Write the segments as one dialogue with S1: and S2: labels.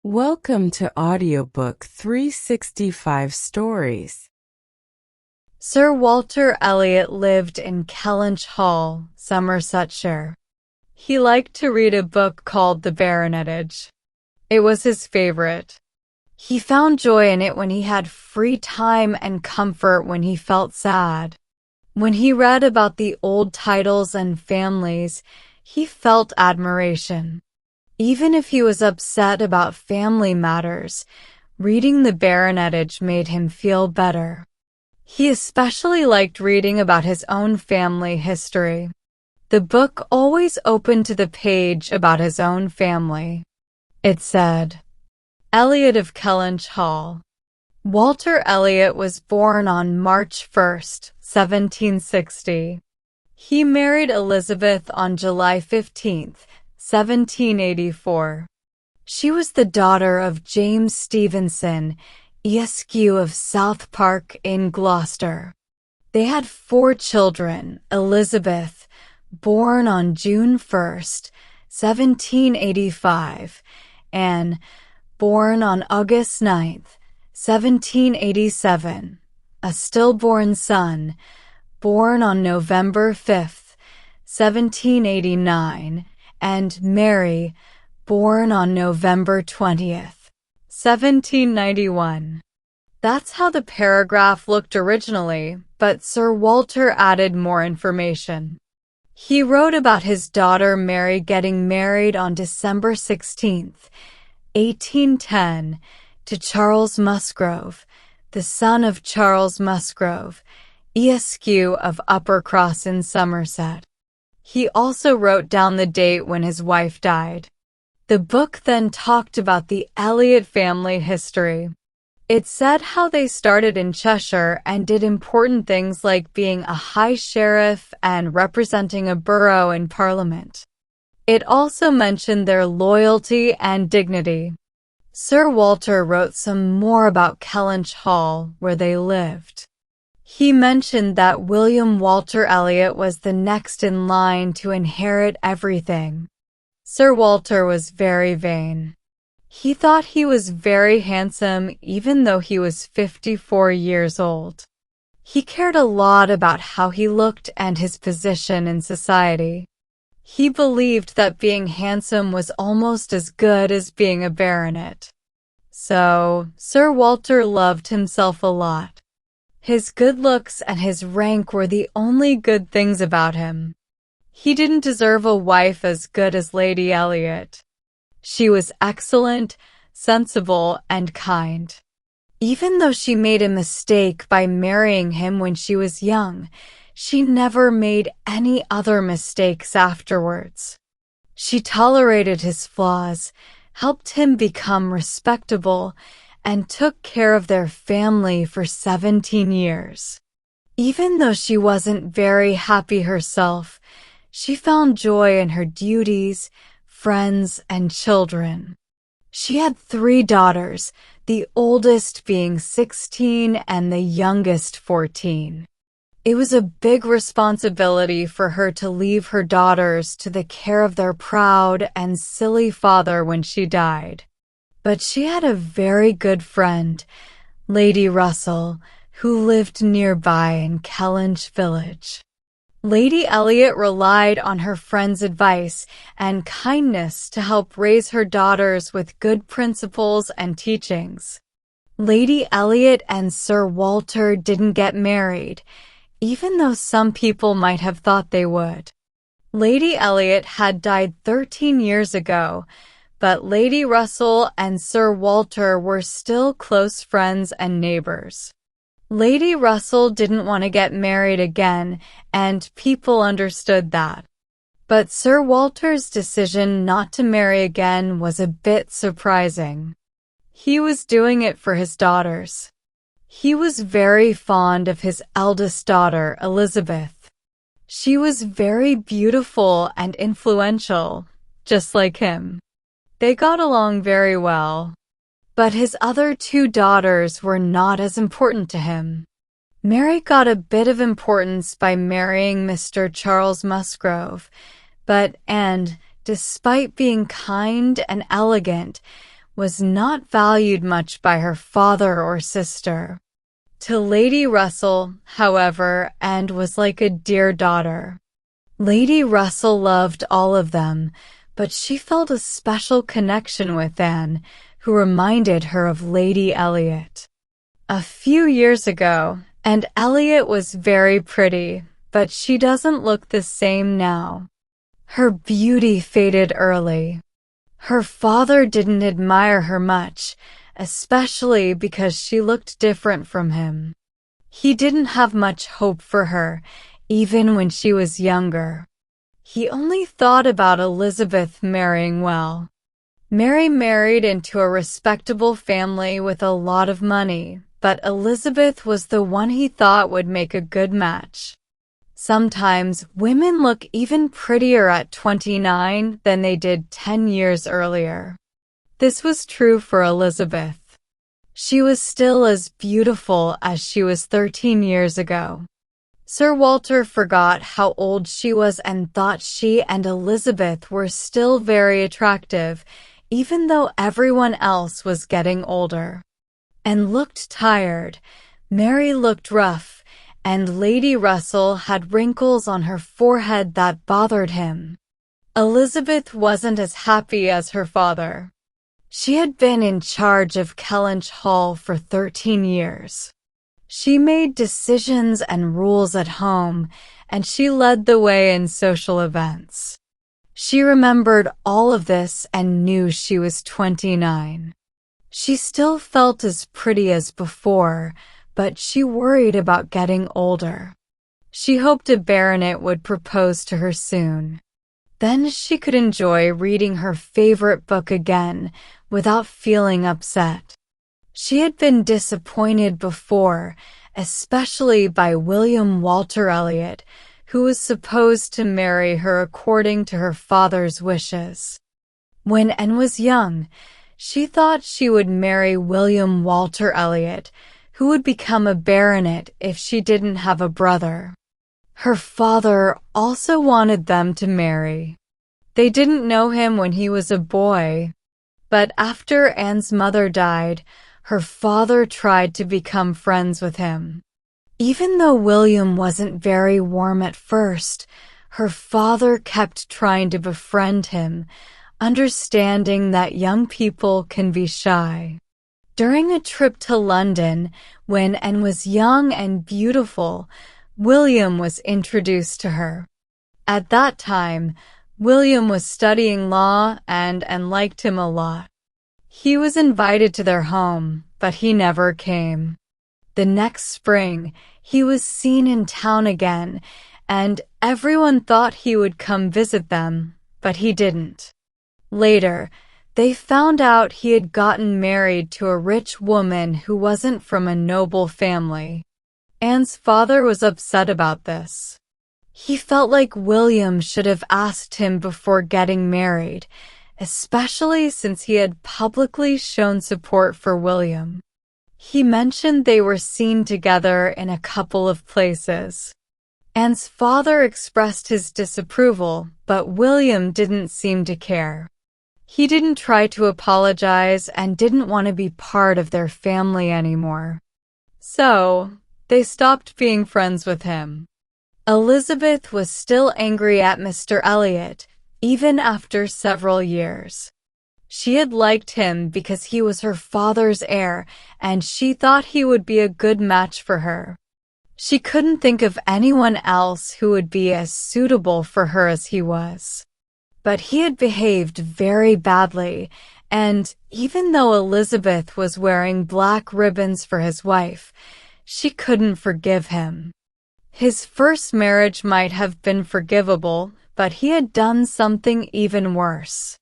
S1: Welcome to Audiobook 365 Stories.
S2: Sir Walter Elliot lived in Kellynch Hall, Somersetshire. He liked to read a book called The Baronetage. It was his favorite. He found joy in it when he had free time and comfort when he felt sad. When he read about the old titles and families, he felt admiration. Even if he was upset about family matters, reading The Baronetage made him feel better. He especially liked reading about his own family history. The book always opened to the page about his own family. It said, Elliot of Kellynch Hall. Walter Elliot was born on March 1st, 1760. He married Elizabeth on July 15th, 1784. She was the daughter of James Stevenson, Esq. of South Park in Gloucester. They had 4 children: Elizabeth, born on June 1st, 1785, Anne, born on August 9th, 1787, a stillborn son, born on November 5th, 1789, and Mary, born on November 20th, 1791. That's how the paragraph looked originally, but Sir Walter added more information. He wrote about his daughter Mary getting married on December 16th, 1810, to Charles Musgrove, the son of Charles Musgrove, Esq. of Uppercross in Somerset. He also wrote down the date when his wife died. The book then talked about the Elliot family history. It said how they started in Cheshire and did important things like being a high sheriff and representing a borough in Parliament. It also mentioned their loyalty and dignity. Sir Walter wrote some more about Kellynch Hall, where they lived. He mentioned that William Walter Elliot was the next in line to inherit everything. Sir Walter was very vain. He thought he was very handsome even though he was 54 years old. He cared a lot about how he looked and his position in society. He believed that being handsome was almost as good as being a baronet. So, Sir Walter loved himself a lot. His good looks and his rank were the only good things about him. He didn't deserve a wife as good as Lady Elliot. She was excellent, sensible, and kind. Even though she made a mistake by marrying him when she was young, she never made any other mistakes afterwards. She tolerated his flaws, helped him become respectable, and took care of their family for 17 years. Even though she wasn't very happy herself, she found joy in her duties, friends, and children. She had 3 daughters, the oldest being 16 and the youngest 14. It was a big responsibility for her to leave her daughters to the care of their proud and silly father when she died. But she had a very good friend, Lady Russell, who lived nearby in Kellynch village. Lady Elliot relied on her friend's advice and kindness to help raise her daughters with good principles and teachings. Lady Elliot and Sir Walter didn't get married, even though some people might have thought they would. Lady Elliot had died 13 years ago, but Lady Russell and Sir Walter were still close friends and neighbors. Lady Russell didn't want to get married again, and people understood that. But Sir Walter's decision not to marry again was a bit surprising. He was doing it for his daughters. He was very fond of his eldest daughter, Elizabeth. She was very beautiful and influential, just like him. They got along very well. But his other 2 daughters were not as important to him. Mary got a bit of importance by marrying Mr. Charles Musgrove, but Anne, despite being kind and elegant, was not valued much by her father or sister. To Lady Russell, however, Anne was like a dear daughter. Lady Russell loved all of them, but she felt a special connection with Anne, who reminded her of Lady Elliot. A few years ago, and Elliot was very pretty, but she doesn't look the same now. Her beauty faded early. Her father didn't admire her much, especially because she looked different from him. He didn't have much hope for her, even when she was younger. He only thought about Elizabeth marrying well. Mary married into a respectable family with a lot of money, but Elizabeth was the one he thought would make a good match. Sometimes women look even prettier at 29 than they did 10 years earlier. This was true for Elizabeth. She was still as beautiful as she was 13 years ago. Sir Walter forgot how old she was and thought she and Elizabeth were still very attractive, even though everyone else was getting older. Anne looked tired, Mary looked rough, and Lady Russell had wrinkles on her forehead that bothered him. Elizabeth wasn't as happy as her father. She had been in charge of Kellynch Hall for 13 years. She made decisions and rules at home, and she led the way in social events. She remembered all of this and knew she was 29. She still felt as pretty as before, but she worried about getting older. She hoped a baronet would propose to her soon. Then she could enjoy reading her favorite book again without feeling upset. She had been disappointed before, especially by William Walter Elliot, who was supposed to marry her according to her father's wishes. When Anne was young, she thought she would marry William Walter Elliot, who would become a baronet if she didn't have a brother. Her father also wanted them to marry. They didn't know him when he was a boy, but after Anne's mother died, her father tried to become friends with him. Even though William wasn't very warm at first, her father kept trying to befriend him, understanding that young people can be shy. During a trip to London, when Anne was young and beautiful, William was introduced to her. At that time, William was studying law and Anne liked him a lot. He was invited to their home, but he never came. The next spring, he was seen in town again, and everyone thought he would come visit them, but he didn't. Later, they found out he had gotten married to a rich woman who wasn't from a noble family. Anne's father was upset about this. He felt like William should have asked him before getting married, especially since he had publicly shown support for William. He mentioned they were seen together in a couple of places. Anne's father expressed his disapproval, but William didn't seem to care. He didn't try to apologize and didn't want to be part of their family anymore. So, they stopped being friends with him. Elizabeth was still angry at Mr. Elliot, even after several years. She had liked him because he was her father's heir, and she thought he would be a good match for her. She couldn't think of anyone else who would be as suitable for her as he was. But he had behaved very badly, and even though Elizabeth was wearing black ribbons for his wife, she couldn't forgive him. His first marriage might have been forgivable, but he had done something even worse.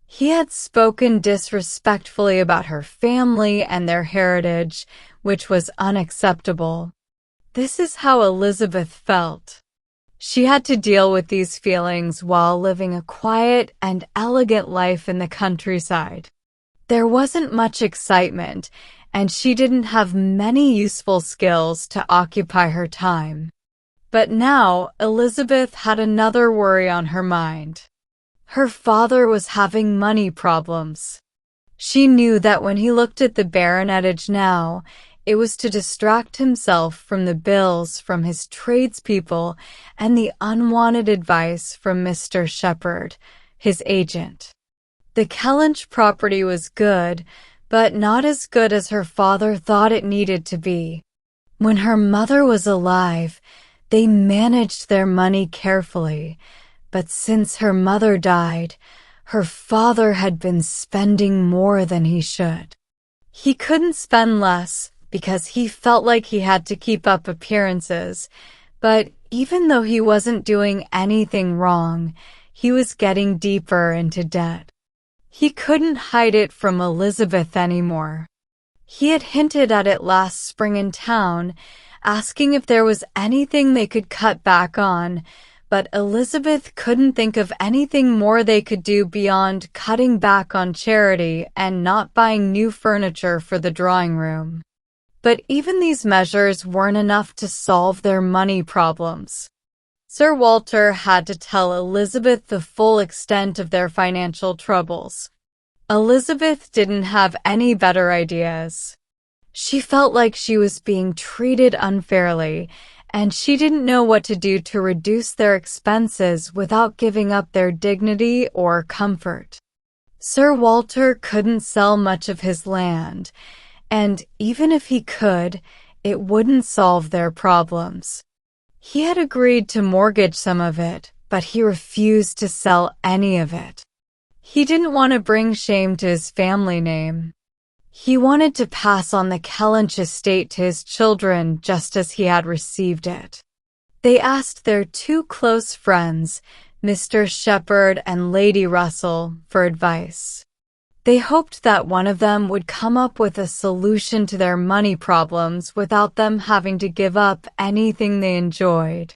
S2: He had spoken disrespectfully about her family and their heritage, which was unacceptable. This is how Elizabeth felt. She had to deal with these feelings while living a quiet and elegant life in the countryside. There wasn't much excitement, and she didn't have many useful skills to occupy her time. But now, Elizabeth had another worry on her mind. Her father was having money problems. She knew that when he looked at the baronetage now, it was to distract himself from the bills from his tradespeople and the unwanted advice from Mr. Shepherd, his agent. The Kellynch property was good, but not as good as her father thought it needed to be. When her mother was alive, they managed their money carefully, but since her mother died, her father had been spending more than he should. He couldn't spend less because he felt like he had to keep up appearances, but even though he wasn't doing anything wrong, he was getting deeper into debt. He couldn't hide it from Elizabeth anymore. He had hinted at it last spring in town, asking if there was anything they could cut back on, but Elizabeth couldn't think of anything more they could do beyond cutting back on charity and not buying new furniture for the drawing room. But even these measures weren't enough to solve their money problems. Sir Walter had to tell Elizabeth the full extent of their financial troubles. Elizabeth didn't have any better ideas. She felt like she was being treated unfairly, and she didn't know what to do to reduce their expenses without giving up their dignity or comfort. Sir Walter couldn't sell much of his land, and even if he could, it wouldn't solve their problems. He had agreed to mortgage some of it, but he refused to sell any of it. He didn't want to bring shame to his family name. He wanted to pass on the Kellynch estate to his children just as he had received it. They asked their two close friends, Mr. Shepherd and Lady Russell, for advice. They hoped that one of them would come up with a solution to their money problems without them having to give up anything they enjoyed.